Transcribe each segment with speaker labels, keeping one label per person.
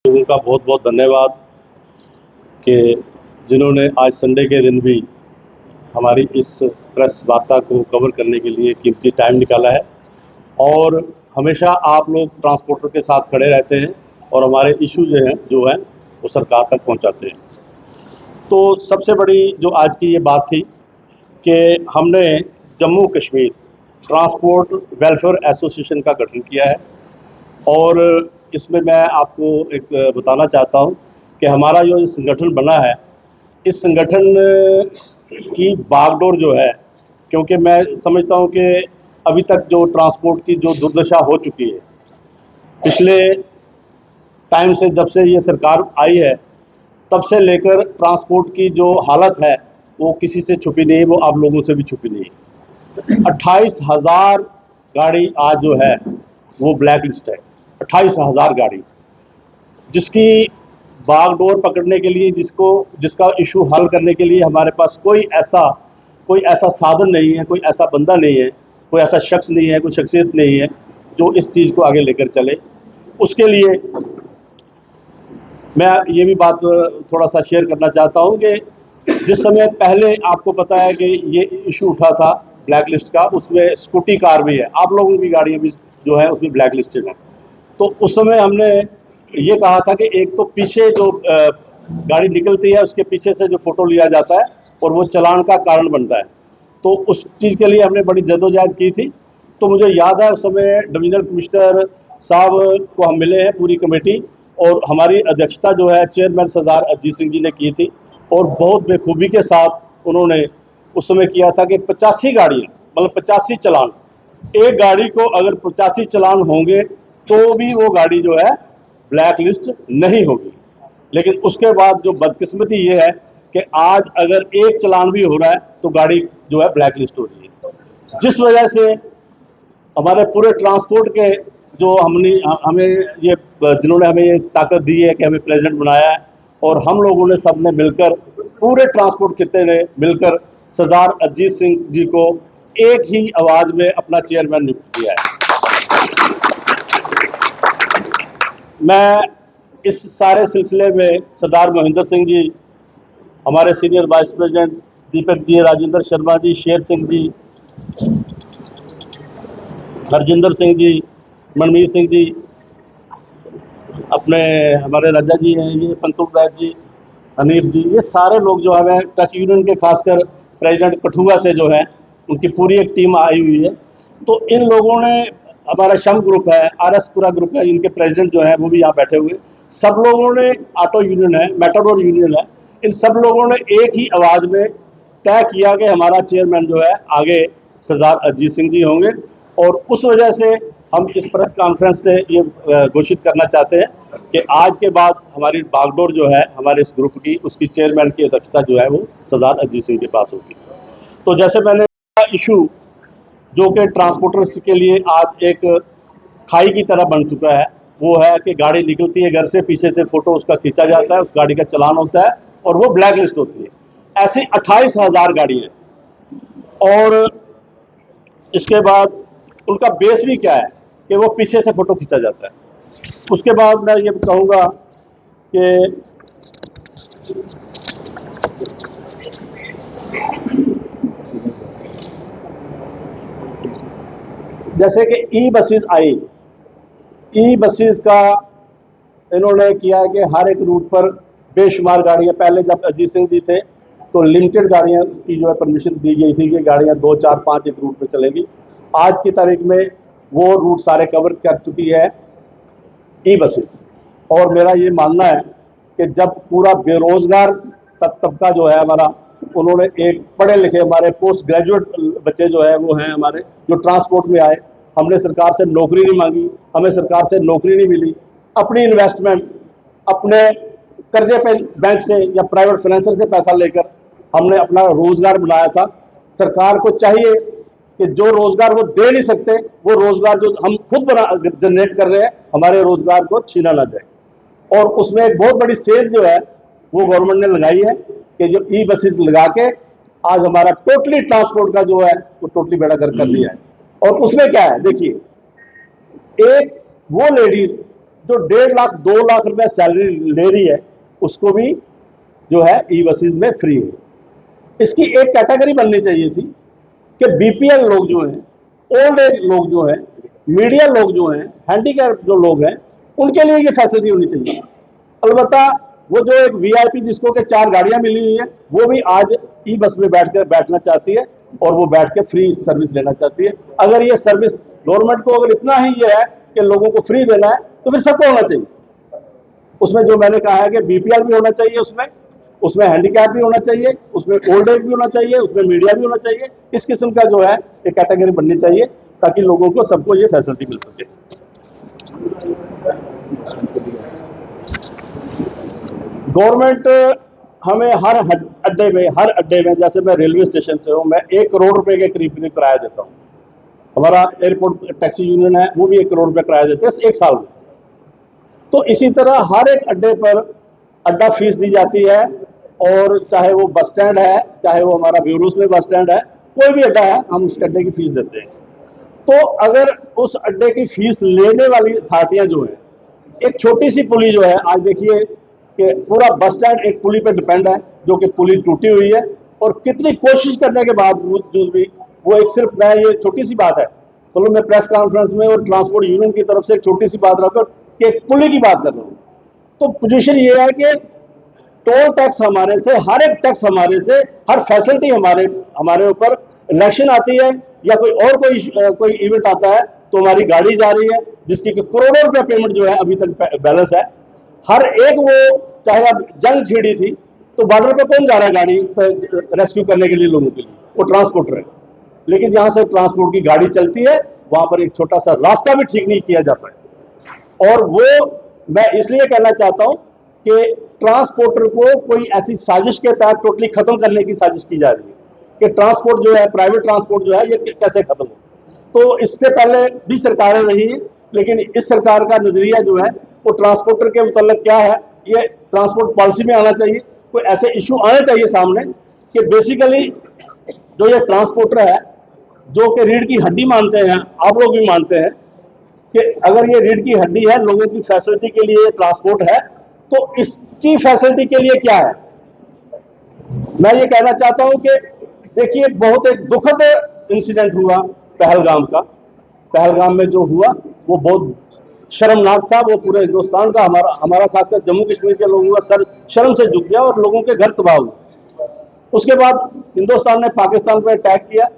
Speaker 1: लोगों का बहुत बहुत धन्यवाद कि जिन्होंने आज संडे के दिन भी हमारी इस प्रेस वार्ता को कवर करने के लिए कीमती टाइम निकाला है। और हमेशा आप लोग ट्रांसपोर्टर के साथ खड़े रहते हैं और हमारे इशू जो है वो सरकार तक पहुंचाते हैं। तो सबसे बड़ी जो आज की ये बात थी कि हमने Jammu Kashmir transport welfare association का गठन किया है। और इसमें मैं आपको एक बताना चाहता हूं कि हमारा जो संगठन बना है, इस संगठन की बागडोर जो है, क्योंकि मैं समझता हूं कि अभी तक जो ट्रांसपोर्ट की जो दुर्दशा हो चुकी है पिछले टाइम से, जब से ये सरकार आई है तब से लेकर ट्रांसपोर्ट की जो हालत है वो किसी से छुपी नहीं, वो आप लोगों से भी छुपी नहीं। 28,000 गाड़ी आज जो है वो ब्लैक लिस्ट है। 28,000 गाड़ी, जिसकी बागडोर पकड़ने के लिए, जिसका इशू हल करने के लिए हमारे पास कोई ऐसा साधन नहीं है, कोई ऐसा बंदा नहीं है, कोई ऐसा शख्स नहीं है, कोई शख्सियत नहीं है जो इस चीज़ को आगे लेकर चले। उसके लिए मैं ये भी बात थोड़ा सा शेयर करना चाहता हूँ कि जिस समय पहले आपको पता है कि ये इशू उठा था ब्लैक लिस्ट का, उसमें स्कूटी कार भी है, आप लोगों की गाड़ियाँ भी जो है उसमें ब्लैक लिस्टेड है। तो उस समय हमने ये कहा था कि एक तो पीछे जो गाड़ी निकलती है उसके पीछे से जो फोटो लिया जाता है और वो चालान का कारण बनता है, तो उस चीज़ के लिए हमने बड़ी जद्दोजहद की थी। तो मुझे याद है उस समय डिविजनल कमिश्नर साहब को हम मिले हैं पूरी कमेटी, और हमारी अध्यक्षता जो है चेयरमैन सरदार अजीत सिंह जी ने की थी, और बहुत बेखूबी के साथ उन्होंने उस समय किया था कि 85 गाड़ियाँ, मतलब 85 चालान, एक गाड़ी को अगर 85 चालान होंगे तो भी वो गाड़ी जो है ब्लैक लिस्ट नहीं होगी। लेकिन उसके बाद जो बदकिस्मती ये है कि आज अगर एक चालान भी हो रहा है तो गाड़ी जो है ब्लैक लिस्ट हो रही है, जिस वजह से हमारे पूरे ट्रांसपोर्ट के जो हमें ये जिन्होंने हमें ये ताकत दी है कि हमें प्रेसिडेंट बनाया है, और हम लोगों ने सबने मिलकर, पूरे ट्रांसपोर्ट खित्ते ने मिलकर सरदार अजीत सिंह जी को एक ही आवाज में अपना चेयरमैन नियुक्त किया है। मैं इस सारे सिलसिले में सरदार महेंद्र सिंह जी, हमारे senior vice president Deepak ji, Rajendra Sharma ji, Sher Singh ji, Harjinder Singh ji, मनमीत सिंह जी, अपने हमारे राजा जी हैं, ये पंतुल वैद जी, हनीफ जी, ये सारे लोग जो है ट्रक यूनियन के, खासकर प्रेसिडेंट कठुआ से जो है उनकी पूरी एक टीम आई हुई है। तो इन लोगों ने, हमारा शम ग्रुप है, आरएस पूरा ग्रुप है, इनके प्रेसिडेंट जो है वो भी यहाँ बैठे हुए, सब लोगों ने, ऑटो यूनियन है, मेटाडोर यूनियन है, इन सब लोगों ने एक ही आवाज़ में तय किया कि हमारा चेयरमैन जो है आगे सरदार अजीत सिंह जी होंगे। और उस वजह से हम इस प्रेस कॉन्फ्रेंस से ये घोषित करना चाहते हैं कि आज के बाद हमारी बागडोर जो है हमारे इस ग्रुप की, उसकी चेयरमैन की अध्यक्षता जो है वो सरदार अजीत सिंह के पास होगी। तो जैसे मैंने इशू जो कि ट्रांसपोर्टर्स के लिए आज एक खाई की तरह बन चुका है, वो है कि गाड़ी निकलती है घर से, पीछे से फोटो उसका खींचा जाता है, उस गाड़ी का चालान होता है और वो ब्लैक लिस्ट होती है। ऐसी 28,000 गाड़ी है, और इसके बाद उनका बेस भी क्या है कि वो पीछे से फोटो खींचा जाता है। उसके बाद मैं ये कहूँगा कि जैसे कि ई बसेस आई, ई बसेस का इन्होंने किया कि हर एक रूट पर बेशुमार गाड़ियां, पहले जब अजीत सिंह जी थे तो लिमिटेड गाड़ियां की जो है परमिशन दी गई थी कि गाड़ियां 2, 4, 5 एक रूट पे चलेगी। आज की तारीख में वो रूट सारे कवर कर चुकी है ई बसेस। और मेरा ये मानना है कि जब पूरा बेरोजगार तबका जो है हमारा, उन्होंने एक पढ़े लिखे हमारे पोस्ट ग्रेजुएट बच्चे जो है वो हैं हमारे, जो ट्रांसपोर्ट में आए, हमने सरकार से नौकरी नहीं मांगी, हमें सरकार से नौकरी नहीं मिली, अपनी इन्वेस्टमेंट अपने कर्जे पे बैंक से या प्राइवेट फाइनेंसर से पैसा लेकर हमने अपना रोजगार बनाया था। सरकार को चाहिए कि जो रोजगार वो दे नहीं सकते, वो रोजगार जो हम खुद जनरेट कर रहे हैं, हमारे रोजगार को छीना ना जाए। और उसमें एक बहुत बड़ी सेल जो है वो गवर्नमेंट ने लगाई है कि जो ई बसेस लगा के आज हमारा टोटली ट्रांसपोर्ट का जो है वो टोटली बेड़ा गर्क कर दिया है। और उसमें क्या है, देखिए, एक वो लेडीज जो 1.5 लाख 2 लाख रुपए सैलरी ले रही है उसको भी जो है ई बसेस में फ्री है। इसकी एक कैटेगरी बननी चाहिए थी कि बीपीएल लोग जो हैं, ओल्ड एज लोग जो हैं, मीडिया लोग जो हैं, हैंडीकैप जो लोग हैं, उनके लिए ये फैसिलिटी होनी चाहिए। अलबत्ता वो जो एक वीआईपी जिसको के 4 गाड़ियां मिली हुई है वो भी आज ई बस में बैठना चाहती है और वो बैठ के फ्री सर्विस लेना चाहती है। अगर ये सर्विस गवर्नमेंट को अगर इतना ही ये है कि लोगों को फ्री देना है तो फिर सबको होना चाहिए। उसमें जो मैंने कहा है कि बीपीएल भी होना चाहिए, उसमें हैंडीकैप भी होना चाहिए, उसमें ओल्ड एज भी होना चाहिए, उसमें मीडिया भी होना चाहिए। इस किस्म का जो है एक कैटेगरी बननी चाहिए ताकि लोगों को सबको ये फैसिलिटी मिल सके। गवर्नमेंट हमें हर अड्डे में जैसे मैं रेलवे स्टेशन से हूँ, मैं 1 करोड़ रुपए के करीब किराया देता हूँ। हमारा एयरपोर्ट टैक्सी यूनियन है वो भी 1 करोड़ रुपए किराया देते हैं 1 साल में। तो इसी तरह हर एक अड्डे पर अड्डा फीस दी जाती है, और चाहे वो बस स्टैंड है, चाहे वो हमारा ब्यूरोस में बस स्टैंड है, कोई भी अड्डा है हम उस अड्डे की फीस देते हैं। तो अगर उस अड्डे की फीस लेने वाली अथॉरिटियां जो है, एक छोटी सी पुली जो है, आज देखिए कि पूरा बस स्टैंड एक पुली पे डिपेंड है जो कि पुली टूटी हुई है, और कितनी कोशिश करने के बावजूद भी वो एक सिर्फ मैं ये छोटी सी बात है, चलो मैं प्रेस कॉन्फ्रेंस में और ट्रांसपोर्ट यूनियन की तरफ से एक छोटी सी बात रखकर कि एक पुली की बात कर रहा हूँ। तो पोजीशन ये है कि टोल टैक्स हमारे से, हर एक टैक्स हमारे से, हर फैसिलिटी हमारे ऊपर, इलेक्शन आती है या कोई इवेंट आता है तो हमारी गाड़ी जा रही है जिसकी करोड़ों रुपया पेमेंट जो है अभी तक बैलेंस है। हर एक वो, चाहे अब जंग छिड़ी थी तो बॉर्डर पे कौन जा रहा है गाड़ी रेस्क्यू करने के लिए लोगों के लिए, वो ट्रांसपोर्टर है। लेकिन जहां से ट्रांसपोर्ट की गाड़ी चलती है वहां पर एक छोटा सा रास्ता भी ठीक नहीं किया जाता है। और वो मैं इसलिए कहना चाहता हूं कि ट्रांसपोर्टर को कोई ऐसी साजिश के तहत टोटली खत्म करने की साजिश की जा रही है कि ट्रांसपोर्ट जो है, प्राइवेट ट्रांसपोर्ट जो है, ये कैसे खत्म हो। तो इससे पहले भी सरकारें रही हैं, लेकिन इस सरकार का नजरिया जो है वो ट्रांसपोर्टर के मुतल्लिक क्या है, ये ट्रांसपोर्ट पॉलिसी में आना चाहिए। कोई ऐसे इशू आने चाहिए सामने कि बेसिकली जो ये ट्रांसपोर्टर है, जो कि रीढ़ की हड्डी मानते हैं, आप लोग भी मानते हैं कि अगर ये रीढ़ की हड्डी है, लोगों की फैसिलिटी के लिए ट्रांसपोर्ट है, तो इसकी फैसिलिटी के लिए क्या है। मैं ये कहना चाहता हूं कि देखिए, बहुत एक दुखद इंसिडेंट हुआ पहलगाम का। पहलगाम में जो हुआ वो बहुत शर्मनाक था। वो पूरे हिंदुस्तान का, हमारा खासकर जम्मू कश्मीर के लोगों का सर शर्म से झुक गया और लोगों के घर तबाह हुए। उसके बाद हिंदुस्तान ने पाकिस्तान पर अटैक किया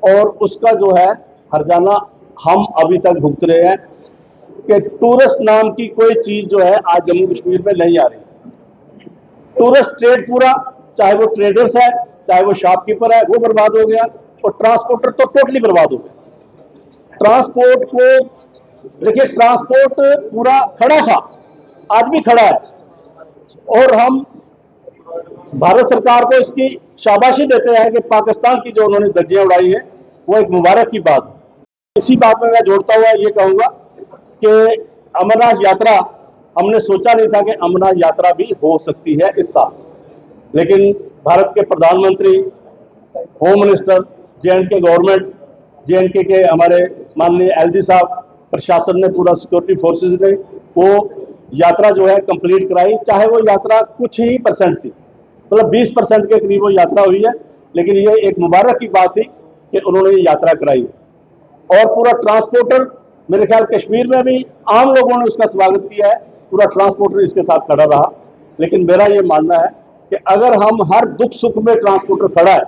Speaker 1: और उसका जो है हर्जाना हम अभी तक भुगत रहे हैं कि टूरिस्ट नाम की कोई चीज जो है आज जम्मू कश्मीर में नहीं आ रही। टूरिस्ट ट्रेड पूरा, चाहे वो ट्रेडर्स है, चाहे वो शॉपकीपर है, वो बर्बाद हो गया, और ट्रांसपोर्टर तो टोटली बर्बाद हो गया। ट्रांसपोर्ट को देखिए, ट्रांसपोर्ट पूरा खड़ा था, आज भी खड़ा है, और हम भारत सरकार को इसकी शाबाशी देते हैं कि पाकिस्तान की जो उन्होंने धज्जियां उड़ाई है वो एक मुबारक की बात। इसी बात में मैं जोड़ता हुआ ये कहूंगा कि अमरनाथ यात्रा, हमने सोचा नहीं था कि अमरनाथ यात्रा भी हो सकती है इस साल, लेकिन भारत के प्रधानमंत्री, home minister, J&K government, J&K के हमारे माननीय एलजी साहब, प्रशासन ने, पूरा सिक्योरिटी फोर्सेज ने वो यात्रा जो है कंप्लीट कराई। चाहे वो यात्रा कुछ ही परसेंट थी, मतलब 20% के करीब वो यात्रा हुई है, लेकिन ये एक मुबारक की बात थी कि उन्होंने ये यात्रा कराई। और पूरा ट्रांसपोर्टर, मेरे ख्याल कश्मीर में भी आम लोगों ने उसका स्वागत किया है, पूरा ट्रांसपोर्टर इसके साथ खड़ा रहा। लेकिन मेरा ये मानना है कि अगर हम हर दुख सुख में ट्रांसपोर्टर खड़ा है,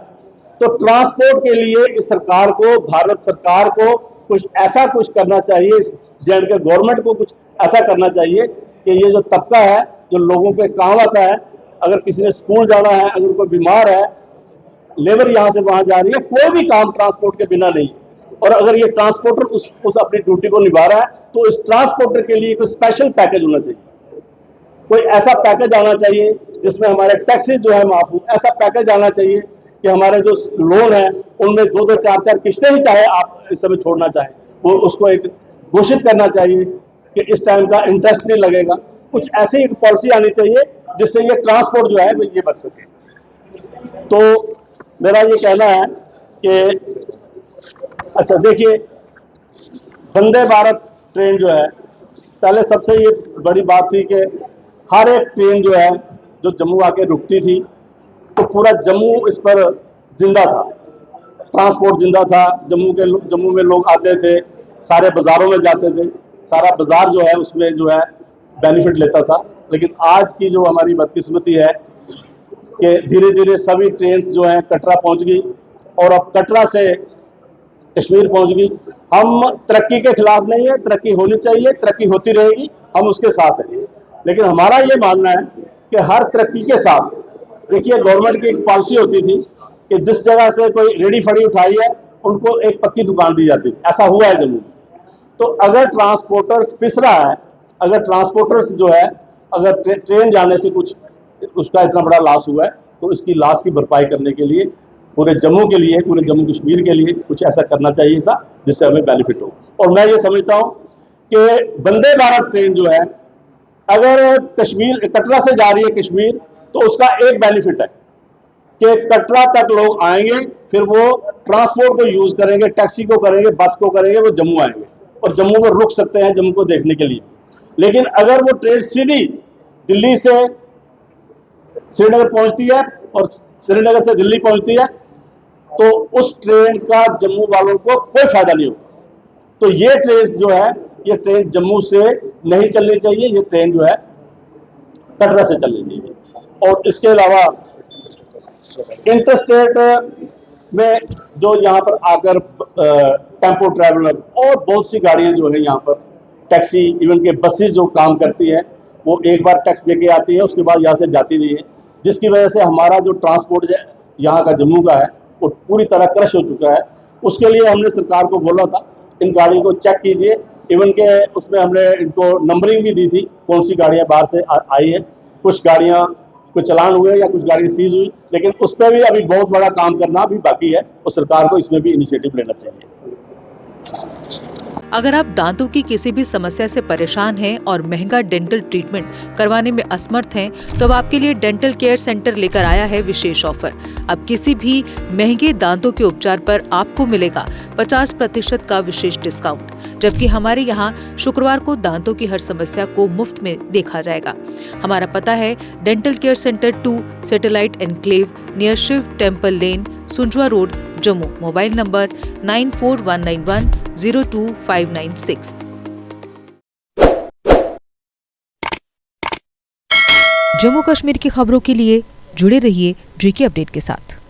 Speaker 1: तो ट्रांसपोर्ट के लिए इस सरकार को, भारत सरकार को कुछ ऐसा कुछ करना चाहिए, इस जेएंडके गवर्नमेंट को कुछ ऐसा करना चाहिए कि ये जो तबका है जो लोगों के काम आता है, अगर किसी ने स्कूल जाना है, अगर कोई बीमार है, लेबर यहां से वहां जा रही है, कोई भी काम ट्रांसपोर्ट के बिना नहीं, और अगर ये ट्रांसपोर्टर उस अपनी ड्यूटी को निभा रहा है, तो इस ट्रांसपोर्टर के लिए कोई स्पेशल पैकेज होना चाहिए। कोई ऐसा पैकेज आना चाहिए जिसमें हमारे टैक्सेस जो है माफ हो। ऐसा पैकेज आना चाहिए कि हमारे जो लोन है उनमें 2-2, 4-4 किस्तें ही चाहे आप इस समय छोड़ना चाहें, वो उसको एक घोषित करना चाहिए कि इस टाइम का इंटरेस्ट नहीं लगेगा। कुछ ऐसी एक पॉलिसी आनी चाहिए जिससे ये ट्रांसपोर्ट जो है ये बच सके। तो मेरा ये कहना है कि अच्छा देखिए, वंदे भारत ट्रेन जो है पहले सबसे ये बड़ी बात थी कि हर एक ट्रेन जो है जो जम्मू आके रुकती थी तो पूरा जम्मू इस पर जिंदा था, ट्रांसपोर्ट जिंदा था। जम्मू में लोग आते थे, सारे बाजारों में जाते थे, सारा बाजार जो है उसमें जो है बेनिफिट लेता था। लेकिन आज की जो हमारी बदकिस्मती है कि धीरे धीरे सभी ट्रेन जो हैं कटरा पहुंच गई और अब कटरा से कश्मीर पहुंच गई। हम तरक्की के खिलाफ नहीं है, तरक्की होनी चाहिए, तरक्की होती रहेगी, हम उसके साथ हैं। लेकिन हमारा ये मानना है कि हर तरक्की के साथ, देखिए गवर्नमेंट की एक पॉलिसी होती थी कि जिस जगह से कोई रेडी फड़ी उठाई है उनको एक पक्की दुकान दी जाती थी, ऐसा हुआ है जम्मू में। तो अगर ट्रांसपोर्टर्स पिस रहा है, अगर ट्रांसपोर्टर्स जो है अगर ट्रेन जाने से कुछ उसका इतना बड़ा लॉस हुआ है तो इसकी लॉस की भरपाई करने के लिए पूरे जम्मू के लिए, पूरे जम्मू कश्मीर के लिए कुछ ऐसा करना चाहिए था जिससे हमें बेनिफिट हो। और मैं ये समझता हूं कि वंदे भारत ट्रेन जो है अगर कश्मीर कटरा से जा रही है कश्मीर तो उसका एक बेनिफिट है कि कटरा तक लोग आएंगे, फिर वो ट्रांसपोर्ट को यूज करेंगे, टैक्सी को करेंगे, बस को करेंगे, वो जम्मू आएंगे और जम्मू में रुक सकते हैं जम्मू को देखने के लिए। लेकिन अगर वो ट्रेन सीधी दिल्ली से श्रीनगर पहुंचती है और श्रीनगर से दिल्ली पहुंचती है तो उस ट्रेन का जम्मू वालों को कोई फायदा नहीं होगा। तो ये ट्रेन जो है, ये ट्रेन जम्मू से नहीं चलनी चाहिए, ये ट्रेन जो है कटरा से चलनी चाहिए। और इसके अलावा इंटरस्टेट में जो यहाँ पर आकर टेम्पो ट्रैवलर और बहुत सी गाड़ियां जो है यहाँ पर टैक्सी, इवन के बसेस जो काम करती है वो एक बार टैक्स देके आती है, उसके बाद यहाँ से जाती नहीं है, जिसकी वजह से हमारा जो ट्रांसपोर्ट यहाँ का जम्मू का है वो पूरी तरह क्रश हो चुका है। उसके लिए हमने सरकार को बोला था इन गाड़ियों को चेक कीजिए, इवन के उसमें हमने इनको नंबरिंग भी दी थी कौन सी गाड़ियां बाहर से आई है। कुछ गाड़ियां को चलान हुए या कुछ गाड़ियां सीज हुई, लेकिन उस पर भी अभी बहुत बड़ा काम करना भी बाकी है और सरकार को इसमें भी इनिशिएटिव लेना चाहिए।
Speaker 2: अगर आप दांतों की किसी भी समस्या से परेशान हैं और महंगा डेंटल ट्रीटमेंट करवाने में असमर्थ हैं, तो अब आपके लिए डेंटल केयर सेंटर लेकर आया है विशेष ऑफर। अब किसी भी महंगे दांतों के उपचार पर आपको मिलेगा 50% का विशेष डिस्काउंट, जबकि हमारे यहाँ शुक्रवार को दांतों की हर समस्या को मुफ्त में देखा जाएगा। हमारा पता है dental care centre 2, satellite enclave, near Shiv temple lane, Sunjwan road, Jammu. Mobile number 9419102596। Jammu Kashmir की खबरों के लिए जुड़े रहिए GK अपडेट के साथ।